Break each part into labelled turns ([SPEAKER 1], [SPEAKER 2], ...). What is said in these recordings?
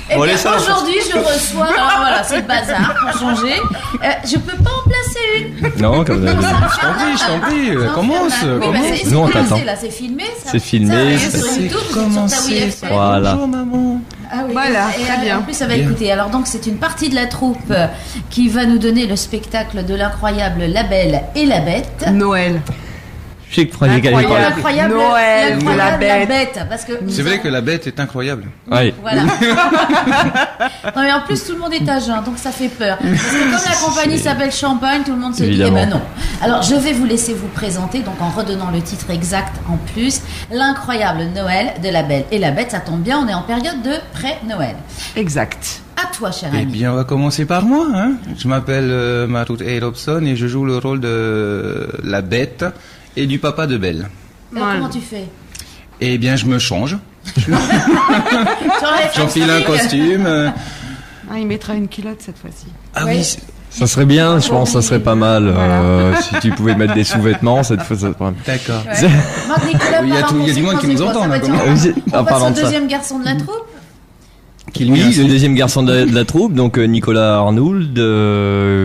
[SPEAKER 1] Eh bien, aujourd'hui, je reçois. Alors voilà, c'est le bazar pour changer. Je peux pas en placer une.
[SPEAKER 2] Non, comme d'habitude.
[SPEAKER 3] Je t'en prie, commence.
[SPEAKER 2] Nous, on t'attend.
[SPEAKER 1] C'est filmé, ça.
[SPEAKER 2] C'est filmé.
[SPEAKER 1] Ça sur YouTube,
[SPEAKER 3] commencé.
[SPEAKER 1] sur ta
[SPEAKER 2] Voilà.
[SPEAKER 3] Bonjour maman.
[SPEAKER 1] Ah oui,
[SPEAKER 4] Voilà,
[SPEAKER 1] et
[SPEAKER 4] très bien.
[SPEAKER 1] En plus, ça va écouter. Alors donc, c'est une partie de la troupe qui va nous donner le spectacle de l'incroyable La Belle et la Bête.
[SPEAKER 4] Noël.
[SPEAKER 2] Je sais que Frédéric allait parler.
[SPEAKER 1] L'incroyable
[SPEAKER 4] Noël,
[SPEAKER 1] La
[SPEAKER 4] la
[SPEAKER 1] Bête. Parce que
[SPEAKER 3] C'est vrai que la bête est incroyable.
[SPEAKER 2] Oui.
[SPEAKER 1] Voilà. Non mais en plus tout le monde est à jeun, donc ça fait peur. Parce que comme la compagnie s'appelle Champagne, tout le monde se dit
[SPEAKER 2] Évidemment.
[SPEAKER 1] eh ben non. Alors je vais vous laisser vous présenter, donc en redonnant le titre exact en plus, l'incroyable Noël de La Belle et la Bête. Ça tombe bien, on est en période de pré-Noël.
[SPEAKER 4] Exact.
[SPEAKER 1] À toi, cher
[SPEAKER 3] Eh
[SPEAKER 1] ami.
[SPEAKER 3] bien, on va commencer par moi. Hein. Je m'appelle Marut Robson et je joue le rôle de la bête et du papa de Belle.
[SPEAKER 1] Alors, comment tu fais?
[SPEAKER 3] Eh bien, je me change.
[SPEAKER 1] Tu enlèves ton
[SPEAKER 3] J'enfile un
[SPEAKER 1] string.
[SPEAKER 3] costume.
[SPEAKER 4] Ah, il mettra une culotte cette fois-ci.
[SPEAKER 3] Ah
[SPEAKER 1] Oui.
[SPEAKER 3] oui.
[SPEAKER 2] Ça serait bien, je pense, ça serait pas mal. Si tu pouvais mettre des sous-vêtements, cette fois, ça serait.
[SPEAKER 3] D'accord.
[SPEAKER 1] Ouais. Marc Nicolas,
[SPEAKER 3] Il y a
[SPEAKER 1] par
[SPEAKER 3] tout- il y a
[SPEAKER 1] un
[SPEAKER 3] du monde qui nous
[SPEAKER 1] conséquence,
[SPEAKER 3] entend,
[SPEAKER 1] ça va
[SPEAKER 3] là,
[SPEAKER 1] être
[SPEAKER 3] comment-
[SPEAKER 1] marrant.
[SPEAKER 2] En
[SPEAKER 1] On passe
[SPEAKER 2] parlant
[SPEAKER 1] au
[SPEAKER 2] de ça.
[SPEAKER 1] deuxième garçon de la troupe.
[SPEAKER 2] Oui, le deuxième garçon de la troupe, donc Nicolas Arnould,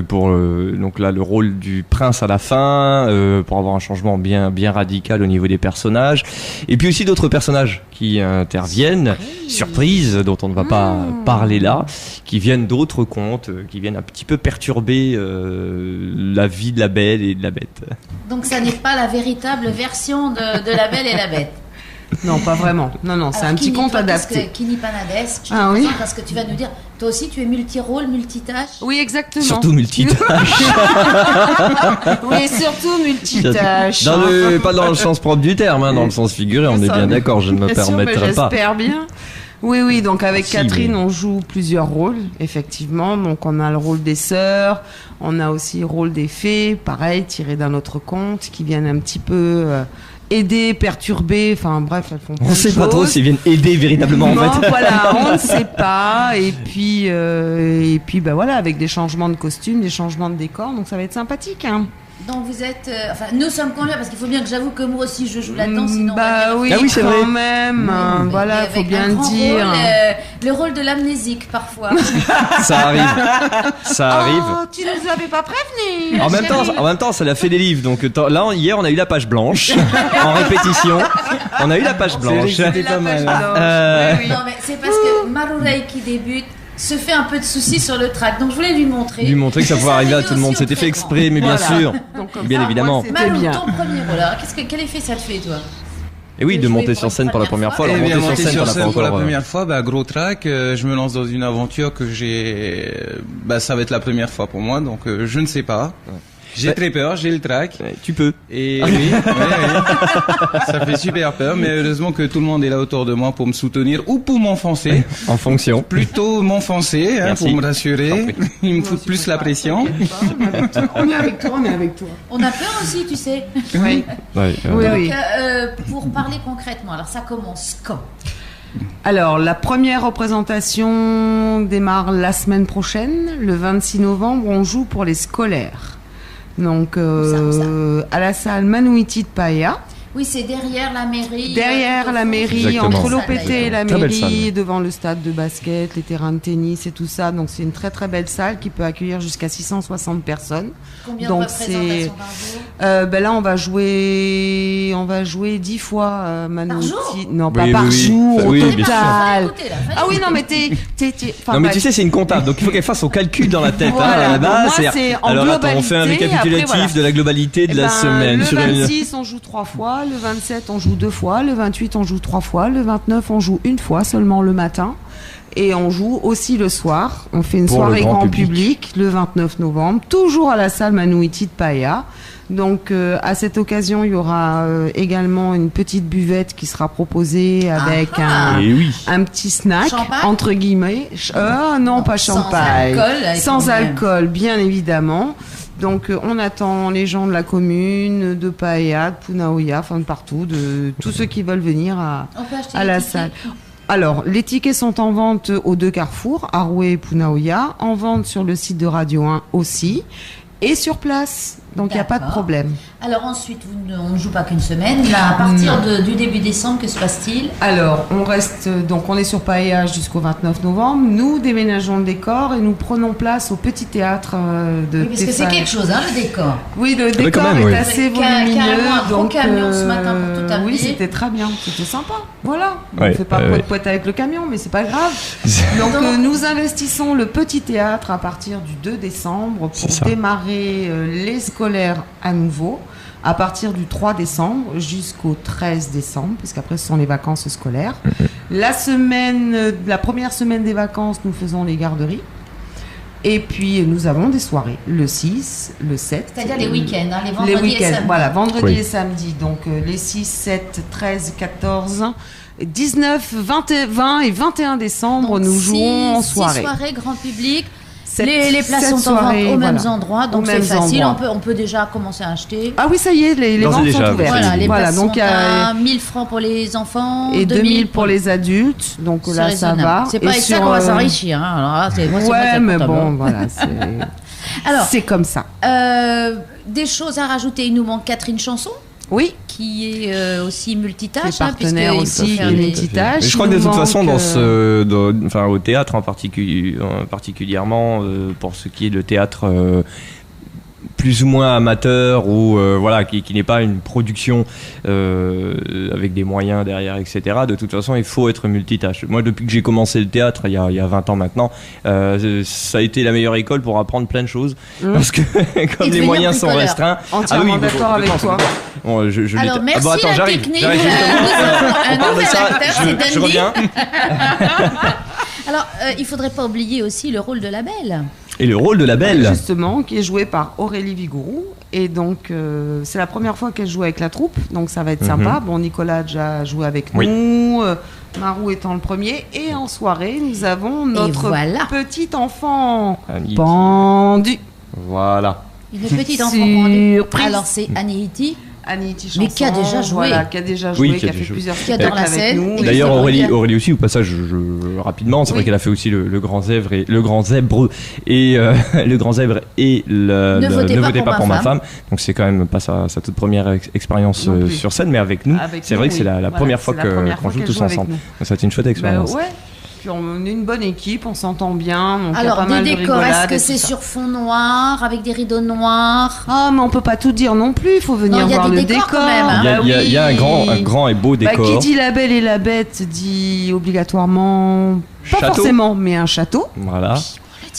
[SPEAKER 2] pour donc là le rôle du prince à la fin, pour avoir un changement bien radical au niveau des personnages, et puis aussi d'autres personnages qui interviennent, surprise dont on ne va pas parler là, qui viennent d'autres contes, qui viennent un petit peu perturber la vie de la Belle et de la Bête.
[SPEAKER 1] Donc ça n'est pas la véritable version de La Belle et la Bête.
[SPEAKER 4] Non, pas vraiment. Non, c'est
[SPEAKER 1] Alors,
[SPEAKER 4] un petit conte adapté.
[SPEAKER 1] Kini Panades, je te
[SPEAKER 4] Ah oui.
[SPEAKER 1] présente parce que tu vas nous dire, toi aussi tu es multi-rôle, multitâche.
[SPEAKER 4] Oui, exactement.
[SPEAKER 2] Surtout multitâche.
[SPEAKER 4] Oui, surtout multitâche.
[SPEAKER 2] Pas dans le sens propre du terme, hein, dans le sens figuré, on est
[SPEAKER 4] Ça,
[SPEAKER 2] bien d'accord, je ne me
[SPEAKER 4] bien sûr,
[SPEAKER 2] permettrai
[SPEAKER 4] mais
[SPEAKER 2] pas.
[SPEAKER 4] j'espère bien. Oui, donc avec
[SPEAKER 2] Si,
[SPEAKER 4] Catherine,
[SPEAKER 2] mais-
[SPEAKER 4] on joue plusieurs rôles, effectivement. Donc on a le rôle des sœurs, on a aussi le rôle des fées, pareil, tiré d'un autre conte, qui viennent un petit peu aider, perturber, enfin bref, elles font plein
[SPEAKER 2] On
[SPEAKER 4] de
[SPEAKER 2] sait pas
[SPEAKER 4] choses.
[SPEAKER 2] trop s'ils viennent aider véritablement en
[SPEAKER 4] Non,
[SPEAKER 2] fait.
[SPEAKER 4] voilà, on ne sait pas. Et puis, bah voilà, avec des changements de costumes, des changements de décor, donc ça va être sympathique. Hein.
[SPEAKER 1] Donc vous êtes, enfin nous sommes combien? Parce qu'il faut bien que j'avoue que moi aussi je joue là-dedans, sinon on va
[SPEAKER 4] Bah
[SPEAKER 1] dire-
[SPEAKER 4] oui,
[SPEAKER 2] Ah oui, c'est
[SPEAKER 4] quand
[SPEAKER 2] vrai.
[SPEAKER 4] même.
[SPEAKER 1] Mais
[SPEAKER 4] Voilà,
[SPEAKER 1] avec
[SPEAKER 4] faut bien
[SPEAKER 1] un
[SPEAKER 4] le
[SPEAKER 1] grand
[SPEAKER 4] dire.
[SPEAKER 1] rôle, le rôle de l'amnésique parfois.
[SPEAKER 2] Ça arrive. Ça arrive.
[SPEAKER 4] Oh, tu nous avais pas prévenu.
[SPEAKER 2] En même temps, ça l'a fait des livres. Donc là, hier, on a eu la page blanche en répétition. On a eu la page blanche.
[SPEAKER 3] C'était pas mal.
[SPEAKER 4] Oui, oui.
[SPEAKER 1] Non mais c'est parce que Marurei qui débute se fait un peu de soucis sur le track, donc je voulais lui montrer.
[SPEAKER 2] Lui montrer que ça pouvait arriver à tout le monde. C'était fait exprès, mais bien
[SPEAKER 4] Voilà.
[SPEAKER 2] sûr.
[SPEAKER 4] Donc, comme
[SPEAKER 2] Bien
[SPEAKER 4] ça,
[SPEAKER 2] évidemment.
[SPEAKER 4] moi, c'était
[SPEAKER 1] Marou,
[SPEAKER 4] bien.
[SPEAKER 1] ton premier rôle, alors quel effet ça te fait toi?
[SPEAKER 2] Et oui, de
[SPEAKER 1] Jouer
[SPEAKER 2] monter
[SPEAKER 1] pour
[SPEAKER 2] sur
[SPEAKER 1] une
[SPEAKER 2] scène pour la première fois.
[SPEAKER 1] première
[SPEAKER 2] Alors,
[SPEAKER 3] Eh bien,
[SPEAKER 2] monter sur
[SPEAKER 3] monter
[SPEAKER 2] scène,
[SPEAKER 3] sur
[SPEAKER 2] on l'a
[SPEAKER 3] scène
[SPEAKER 2] pas
[SPEAKER 3] pour la
[SPEAKER 2] encore.
[SPEAKER 3] première fois, gros track, je me lance dans une aventure que j'ai, ça va être la première fois pour moi, donc je ne sais pas. J'ai
[SPEAKER 2] Ouais.
[SPEAKER 3] très peur, j'ai le track.
[SPEAKER 2] Ouais, tu peux.
[SPEAKER 3] Et oui, oui. Ça fait super peur, mais heureusement que tout le monde est là autour de moi pour me soutenir ou pour m'enfoncer.
[SPEAKER 2] En fonction.
[SPEAKER 3] Plutôt m'enfoncer, hein,
[SPEAKER 2] Merci.
[SPEAKER 3] pour me
[SPEAKER 2] T'en
[SPEAKER 3] rassurer.
[SPEAKER 2] prie.
[SPEAKER 3] Ils me foutent plus la pression.
[SPEAKER 4] On est avec toi, on est avec toi.
[SPEAKER 1] On a peur aussi, tu sais.
[SPEAKER 4] Oui.
[SPEAKER 2] Ouais,
[SPEAKER 4] Oui,
[SPEAKER 1] Donc,
[SPEAKER 4] oui.
[SPEAKER 1] pour parler concrètement, alors ça commence quand?
[SPEAKER 4] Alors, la première représentation démarre la semaine prochaine, le 26 novembre. On joue pour les scolaires. Donc,
[SPEAKER 1] Où ça
[SPEAKER 4] à la salle Manouiti de Paella.
[SPEAKER 1] Oui, c'est derrière la mairie.
[SPEAKER 4] Derrière la mairie,
[SPEAKER 2] Exactement.
[SPEAKER 4] entre
[SPEAKER 1] Ça,
[SPEAKER 4] l'OPT et la
[SPEAKER 2] Très belle
[SPEAKER 4] mairie,
[SPEAKER 2] salle.
[SPEAKER 4] devant le stade de basket, les terrains de tennis et tout ça. Donc, c'est une très très belle salle qui peut accueillir jusqu'à 660 personnes.
[SPEAKER 1] Combien
[SPEAKER 4] Donc,
[SPEAKER 1] de représentations par jour?
[SPEAKER 4] Ben là, on va jouer 10 fois Manouti.
[SPEAKER 1] jour
[SPEAKER 4] Non, pas
[SPEAKER 2] Oui,
[SPEAKER 4] par
[SPEAKER 2] oui, oui.
[SPEAKER 4] jour,
[SPEAKER 2] Oui,
[SPEAKER 4] au
[SPEAKER 2] bien sûr.
[SPEAKER 4] total.
[SPEAKER 1] Écoutez, là,
[SPEAKER 4] Ah oui, non, mais enfin,
[SPEAKER 2] Non mais
[SPEAKER 4] bref.
[SPEAKER 2] tu sais c'est une comptable donc il faut qu'elle fasse son calcul dans la tête
[SPEAKER 4] Voilà,
[SPEAKER 2] à la
[SPEAKER 4] donc
[SPEAKER 2] base.
[SPEAKER 4] moi, c'est en
[SPEAKER 2] Alors attends on fait un
[SPEAKER 4] globalité,
[SPEAKER 2] récapitulatif
[SPEAKER 4] après, voilà.
[SPEAKER 2] de la globalité de
[SPEAKER 4] Eh
[SPEAKER 2] la
[SPEAKER 4] ben,
[SPEAKER 2] semaine.
[SPEAKER 4] Le
[SPEAKER 2] sur une-
[SPEAKER 4] 26, on joue 3 fois. Le 27, on joue 2 fois. Le 28, on joue 3 fois. Le 29, on joue une fois seulement le matin. Et on joue aussi le soir. On fait une
[SPEAKER 2] Pour le
[SPEAKER 4] soirée
[SPEAKER 2] grand
[SPEAKER 4] grand
[SPEAKER 2] public.
[SPEAKER 4] public le 29 novembre, toujours à la salle Manouiti de Paella. Donc à cette occasion, il y aura également une petite buvette qui sera proposée avec
[SPEAKER 2] Et oui.
[SPEAKER 4] un petit snack,
[SPEAKER 1] Champagne
[SPEAKER 4] entre guillemets. Non, pas
[SPEAKER 1] sans
[SPEAKER 4] champagne.
[SPEAKER 1] alcool, avec
[SPEAKER 4] Sans
[SPEAKER 1] quand même.
[SPEAKER 4] alcool, bien évidemment. Donc on attend les gens de la commune, de Paella, de Punaoya, enfin de partout, de tous ceux qui veulent venir
[SPEAKER 1] On peut acheter
[SPEAKER 4] à
[SPEAKER 1] des
[SPEAKER 4] la
[SPEAKER 1] tickets.
[SPEAKER 4] salle. Alors, les tickets sont en vente aux 2 carrefours, Arouet et Punaoya, en vente sur le site de Radio 1 aussi, et sur place. Donc il n'y a pas de
[SPEAKER 1] D'accord.
[SPEAKER 4] problème.
[SPEAKER 1] Alors ensuite, on ne joue pas qu'une semaine. Là, à partir du début décembre, que se passe-t-il?
[SPEAKER 4] Alors, on est sur Paillage jusqu'au 29 novembre. Nous déménageons le décor et nous prenons place au petit théâtre de
[SPEAKER 1] Oui, parce que c'est
[SPEAKER 4] Stéphane.
[SPEAKER 1] quelque chose, hein, le décor.
[SPEAKER 4] Oui, le
[SPEAKER 2] mais
[SPEAKER 4] décor
[SPEAKER 2] quand même,
[SPEAKER 4] est
[SPEAKER 2] oui.
[SPEAKER 4] assez
[SPEAKER 1] Carrément
[SPEAKER 4] volumineux.
[SPEAKER 1] un gros
[SPEAKER 4] Donc,
[SPEAKER 1] camion ce matin pour tout amener.
[SPEAKER 4] oui, c'était très bien, c'était sympa. Voilà. On
[SPEAKER 2] Ouais,
[SPEAKER 4] ne fait pas poète avec le camion, mais c'est pas grave. Donc, nous investissons le petit théâtre à partir du 2 décembre
[SPEAKER 2] C'est
[SPEAKER 4] pour
[SPEAKER 2] ça.
[SPEAKER 4] démarrer les scolaires à nouveau. À partir du 3 décembre jusqu'au 13 décembre, puisqu'après ce sont les vacances scolaires. La première semaine des vacances, nous faisons les garderies. Et puis nous avons des soirées, le 6, le 7.
[SPEAKER 1] C'est-à-dire les week-ends, hein, les
[SPEAKER 4] Les
[SPEAKER 1] vendredis et
[SPEAKER 4] week-ends,
[SPEAKER 1] samedis.
[SPEAKER 4] voilà, vendredi
[SPEAKER 2] Oui.
[SPEAKER 4] et samedi. Donc les 6, 7, 13, 14, 19, 20 et 21 décembre,
[SPEAKER 1] Donc,
[SPEAKER 4] nous jouons en soirée.
[SPEAKER 1] 6 soirées, grand public.
[SPEAKER 4] Sept-
[SPEAKER 1] Les places
[SPEAKER 4] sept
[SPEAKER 1] sont en vente
[SPEAKER 4] soirées,
[SPEAKER 1] aux mêmes
[SPEAKER 4] voilà.
[SPEAKER 1] endroits, donc
[SPEAKER 4] Aux
[SPEAKER 1] c'est
[SPEAKER 4] mêmes
[SPEAKER 1] facile.
[SPEAKER 4] endroits.
[SPEAKER 1] On peut déjà commencer à acheter.
[SPEAKER 4] Ah oui, ça y est, les
[SPEAKER 2] D'ores et
[SPEAKER 4] ventes
[SPEAKER 2] déjà,
[SPEAKER 4] sont
[SPEAKER 2] oui.
[SPEAKER 4] ouvertes.
[SPEAKER 1] Voilà, les places
[SPEAKER 4] donc
[SPEAKER 1] sont à 1000 francs pour les enfants,
[SPEAKER 4] et 2000 pour les adultes. Donc
[SPEAKER 1] C'est
[SPEAKER 4] là, ça
[SPEAKER 1] raisonnable.
[SPEAKER 4] va.
[SPEAKER 1] C'est
[SPEAKER 4] Et
[SPEAKER 1] pas avec ça
[SPEAKER 4] sur,
[SPEAKER 1] qu'on va s'enrichir. Hein. Alors là, moi, c'est
[SPEAKER 4] Ouais,
[SPEAKER 1] très
[SPEAKER 4] mais
[SPEAKER 1] content.
[SPEAKER 4] bon, voilà,
[SPEAKER 1] Alors,
[SPEAKER 4] c'est comme ça.
[SPEAKER 1] des choses à rajouter. Il nous manque Catherine Chanson,
[SPEAKER 4] Oui,
[SPEAKER 1] qui est aussi multitâche.
[SPEAKER 4] qui est partenaire
[SPEAKER 1] puisqu'il
[SPEAKER 4] aussi,
[SPEAKER 1] faut faire
[SPEAKER 4] qui est
[SPEAKER 1] les-
[SPEAKER 4] multitâche.
[SPEAKER 2] Mais je crois
[SPEAKER 4] Il
[SPEAKER 2] que de
[SPEAKER 4] nous
[SPEAKER 2] toute façon,
[SPEAKER 4] manque,
[SPEAKER 2] au théâtre particulièrement, pour ce qui est de théâtre plus ou moins amateur ou voilà, qui n'est pas une production avec des moyens derrière, etc. De toute façon, il faut être multitâche. Moi, depuis que j'ai commencé le théâtre, il y a 20 ans maintenant, ça a été la meilleure école pour apprendre plein de choses. Parce que
[SPEAKER 1] Et
[SPEAKER 2] comme les
[SPEAKER 1] devenir
[SPEAKER 2] moyens sont
[SPEAKER 1] bricoleur.
[SPEAKER 2] restreints...
[SPEAKER 4] Entièrement d'accord avec toi.
[SPEAKER 2] Bon, je
[SPEAKER 1] Alors,
[SPEAKER 2] l'ai-
[SPEAKER 1] merci
[SPEAKER 2] bon, attends,
[SPEAKER 1] la
[SPEAKER 2] j'arrive.
[SPEAKER 1] technique.
[SPEAKER 2] J'arrive justement.
[SPEAKER 1] Un
[SPEAKER 2] On parle de
[SPEAKER 1] nouvel
[SPEAKER 2] ça,
[SPEAKER 1] acteur, c'est
[SPEAKER 2] je
[SPEAKER 1] Dandy.
[SPEAKER 2] reviens.
[SPEAKER 1] Alors, il faudrait pas oublier aussi le rôle de la belle.
[SPEAKER 2] Et le rôle de la belle.
[SPEAKER 4] Justement, qui est joué par Aurélie Vigourou. Et donc, c'est la première fois qu'elle joue avec la troupe, donc ça va être sympa. Bon, Nicolas a déjà joué avec
[SPEAKER 2] Oui.
[SPEAKER 4] nous, Marou étant le premier. Et en soirée, nous avons notre
[SPEAKER 1] voilà.
[SPEAKER 4] petit enfant
[SPEAKER 2] Annie.
[SPEAKER 4] pendu.
[SPEAKER 2] Voilà.
[SPEAKER 1] Une petite enfant pendue.
[SPEAKER 4] Surprise.
[SPEAKER 1] Alors, c'est Annie.
[SPEAKER 4] Annie-Iti
[SPEAKER 1] Mais
[SPEAKER 4] Chanson,
[SPEAKER 1] qui a déjà joué.
[SPEAKER 4] voilà, qui a déjà
[SPEAKER 2] Oui,
[SPEAKER 4] joué,
[SPEAKER 2] qui
[SPEAKER 4] qui
[SPEAKER 2] a
[SPEAKER 4] a fait
[SPEAKER 2] déjà joué.
[SPEAKER 4] plusieurs
[SPEAKER 1] Qui adore
[SPEAKER 4] spectacles
[SPEAKER 1] la
[SPEAKER 4] avec
[SPEAKER 1] scène.
[SPEAKER 4] nous.
[SPEAKER 1] Et
[SPEAKER 2] D'ailleurs,
[SPEAKER 1] historique.
[SPEAKER 2] Aurélie aussi, au passage, rapidement, c'est vrai
[SPEAKER 4] Oui.
[SPEAKER 2] qu'elle a fait aussi le Grand Zèbre et le Grand Zèbre et le Grand Zèbre et
[SPEAKER 1] Ne votez pas pour ma
[SPEAKER 2] femme. Donc c'est quand même pas sa toute première expérience
[SPEAKER 4] Non plus.
[SPEAKER 2] sur scène, mais avec nous,
[SPEAKER 4] Avec
[SPEAKER 2] c'est
[SPEAKER 4] nous,
[SPEAKER 2] vrai que c'est
[SPEAKER 4] oui.
[SPEAKER 2] la
[SPEAKER 4] Voilà,
[SPEAKER 2] première fois
[SPEAKER 4] c'est la première
[SPEAKER 2] qu'on
[SPEAKER 4] fois
[SPEAKER 2] joue
[SPEAKER 4] qu'elle
[SPEAKER 2] tous
[SPEAKER 4] joue avec
[SPEAKER 2] ensemble.
[SPEAKER 4] nous.
[SPEAKER 2] Donc ça, c'est une chouette
[SPEAKER 4] Bah
[SPEAKER 2] expérience.
[SPEAKER 4] ouais. Puis on est une bonne équipe, on s'entend bien. Donc il y a
[SPEAKER 1] Alors,
[SPEAKER 4] pas mal
[SPEAKER 1] des
[SPEAKER 4] de
[SPEAKER 1] décors, est-ce
[SPEAKER 4] rigolades
[SPEAKER 1] que
[SPEAKER 4] et
[SPEAKER 1] c'est
[SPEAKER 4] tout ça.
[SPEAKER 1] sur fond noir, avec des rideaux noirs?
[SPEAKER 4] Ah, mais on peut pas tout dire non plus, il faut venir
[SPEAKER 1] Non, il y a
[SPEAKER 4] voir
[SPEAKER 1] des
[SPEAKER 4] le
[SPEAKER 1] décors
[SPEAKER 4] décor.
[SPEAKER 1] quand même, hein.
[SPEAKER 2] Il y a un grand et beau
[SPEAKER 4] Bah, qui
[SPEAKER 2] décor.
[SPEAKER 4] dit la belle et la bête dit obligatoirement, pas
[SPEAKER 2] Château.
[SPEAKER 4] forcément, mais un château.
[SPEAKER 2] Voilà.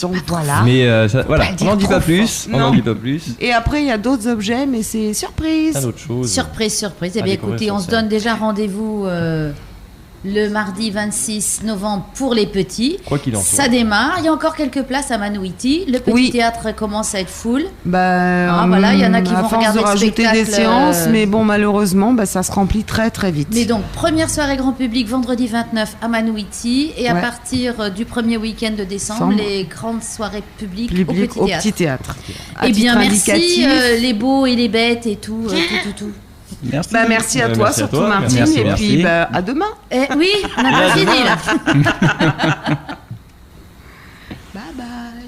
[SPEAKER 4] Donc voilà.
[SPEAKER 2] Mais voilà,
[SPEAKER 1] le
[SPEAKER 2] on
[SPEAKER 1] dire
[SPEAKER 2] n'en dit
[SPEAKER 1] trop
[SPEAKER 2] pas plus.
[SPEAKER 4] fort.
[SPEAKER 2] On n'en
[SPEAKER 4] Non.
[SPEAKER 2] dit pas plus.
[SPEAKER 4] Et après, il y a d'autres objets, mais c'est surprise.
[SPEAKER 2] Plein d'autres choses.
[SPEAKER 1] Surprise. Eh
[SPEAKER 2] À
[SPEAKER 1] bien,
[SPEAKER 2] découvrir
[SPEAKER 1] écoutez,
[SPEAKER 2] sur
[SPEAKER 1] on se
[SPEAKER 2] scène.
[SPEAKER 1] donne déjà rendez-vous le mardi 26 novembre pour les petits.
[SPEAKER 2] Quoi qu'il en
[SPEAKER 1] Ça
[SPEAKER 2] soit.
[SPEAKER 1] démarre. Il y a encore quelques places à Manouiti. Le petit
[SPEAKER 4] Oui.
[SPEAKER 1] théâtre commence à être full.
[SPEAKER 4] Bah,
[SPEAKER 1] Voilà, il y en a qui
[SPEAKER 4] à
[SPEAKER 1] vont
[SPEAKER 4] force
[SPEAKER 1] regarder
[SPEAKER 4] de
[SPEAKER 1] le
[SPEAKER 4] rajouter des
[SPEAKER 1] spectacle,
[SPEAKER 4] séances, mais bon, malheureusement, bah, ça se remplit très très vite.
[SPEAKER 1] Mais donc, première soirée grand public vendredi 29 à Manouiti. Et à
[SPEAKER 4] Ouais.
[SPEAKER 1] partir du premier week-end de décembre,
[SPEAKER 4] Décembre.
[SPEAKER 1] les grandes soirées publiques
[SPEAKER 4] Public
[SPEAKER 1] au petit théâtre.
[SPEAKER 4] À
[SPEAKER 1] Eh bien,
[SPEAKER 4] titre
[SPEAKER 1] merci
[SPEAKER 4] indicatif,
[SPEAKER 1] les beaux et les bêtes et tout. tout.
[SPEAKER 3] Merci.
[SPEAKER 4] bah, merci à toi,
[SPEAKER 2] Merci à
[SPEAKER 4] surtout
[SPEAKER 2] toi.
[SPEAKER 4] Martine,
[SPEAKER 3] Merci,
[SPEAKER 4] et
[SPEAKER 3] merci.
[SPEAKER 4] puis bah, à demain.
[SPEAKER 1] Eh, oui, on n'a pas fini là.
[SPEAKER 4] Bye bye.